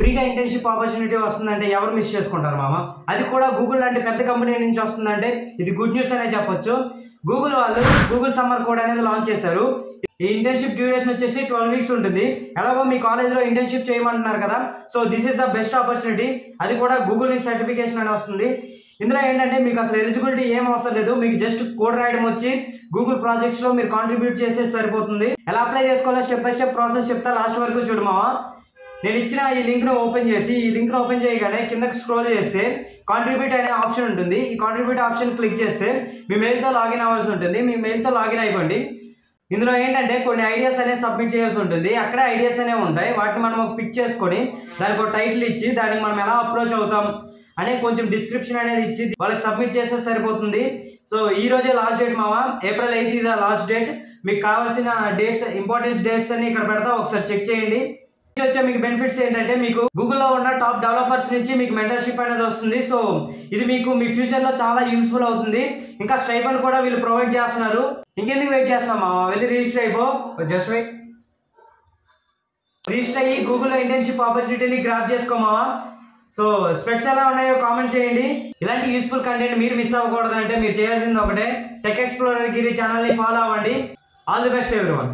ఫ్రీగా internship opportunity వస్తుందంటే ఎవరు మిస్ చేసుకుంటారు మామ? అది కూడా గూగుల్ లాంటి పెద్ద కంపెనీ నుంచి వస్తుందంటే ఇది గుడ్ న్యూస్ అనే చెప్పొచ్చు. గూగుల్ వాళ్ళు గూగుల్ సమ్మర్ కోడ్ అనేది లాంచ్ చేశారు. ఈ ఇంటర్న్షిప్ డ్యూరేషన్ వచ్చేసి 12 వీక్స్ ఉంటుంది. ఎలాగో మీ కాలేజ్లో ఇంటర్న్షిప్ చేయమంటున్నారు కదా, so this is the best opportunity. అది కూడా గూగుల్ నుంచి సర్టిఫికేషన్ అని వస్తుంది. ఇందులో ఏంటంటే మీకు అసలు ఎలిజిబిలిటీ ఏం అవసరం లేదు. మీకు జస్ట్ కోడ్ రాయడం వచ్చి గూగుల్ ప్రాజెక్ట్స్లో మీరు కాంట్రిబ్యూట్ చేసేసి సరిపోతుంది. ఎలా అప్లై చేసుకోవాలో స్టెప్ బై స్టెప్ ప్రాసెస్ చెప్తా, లాస్ట్ వరకు చూడు మావా. నేను ఇచ్చిన ఈ లింక్ను ఓపెన్ చేయగానే కిందకి స్క్రోల్ చేస్తే కాంట్రిబ్యూట్ అనే ఆప్షన్ ఉంటుంది. ఈ కాంట్రిబ్యూట్ ఆప్షన్ క్లిక్ చేస్తే మీ మెయిల్తో లాగిన్ అవ్వాల్సి ఉంటుంది. మీ మెయిల్తో లాగిన్ అయిపోండి. ఇందులో ఏంటంటే కొన్ని ఐడియాస్ అనేవి సబ్మిట్ చేయాల్సి ఉంటుంది. అక్కడే ఐడియాస్ అనేవి ఉంటాయి. వాటిని మనం పిక్ చేసుకొని దానికి ఒక టైటిల్ ఇచ్చి దానికి మనం ఎలా అప్రోచ్ అవుతాం అనే కొంచెం డిస్క్రిప్షన్ అనేది ఇచ్చి వాళ్ళకి సబ్మిట్ చేస్తే సరిపోతుంది. సో ఈ రోజే లాస్ట్ డేట్ మావా. April 8 ఇది లాస్ట్ డేట్. మీకు కావాల్సిన డేట్స్, ఇంపార్టెంట్ డేట్స్ అన్ని ఇక్కడ పెడతా, ఒకసారి చెక్ చేయండి. వచ్చే మీకు బెనిఫిట్స్ ఏంటంటే మీకు గూగుల్లో ఉన్న టాప్ డెవలపర్స్ నుంచి మీకు మెంటర్షిప్ అనేది వస్తుంది. సో ఇది మీకు మీ ఫ్యూచర్లో చాలా యూస్ఫుల్ అవుతుంది. ఇంకా స్టైఫండ్ కూడా వీళ్ళు ప్రొవైడ్ చేస్తున్నారు. ఇంకెందుకు వెయిట్ చేస్తున్నామా, వెళ్ళి రిజిస్టర్ అయిపో. జస్ట్ వెయిట్, రిజిస్టర్ అయ్యి గూగుల్లో ఇంటర్న్షిప్ ఆపర్చునిటీని గ్రాప్ చేసుకోమావా. సో స్పెక్స్ ఎలా ఉన్నాయో కామెంట్ చేయండి. ఇలాంటి యూస్ఫుల్ కంటెంట్ మీరు మిస్ అవ్వకూడదు అంటే మీరు చేయాల్సింది ఒకటే, టెక్ ఎక్స్ప్లోరర్ గిరి ఛానల్ని ఫాలో అవ్వండి. All the best everyone.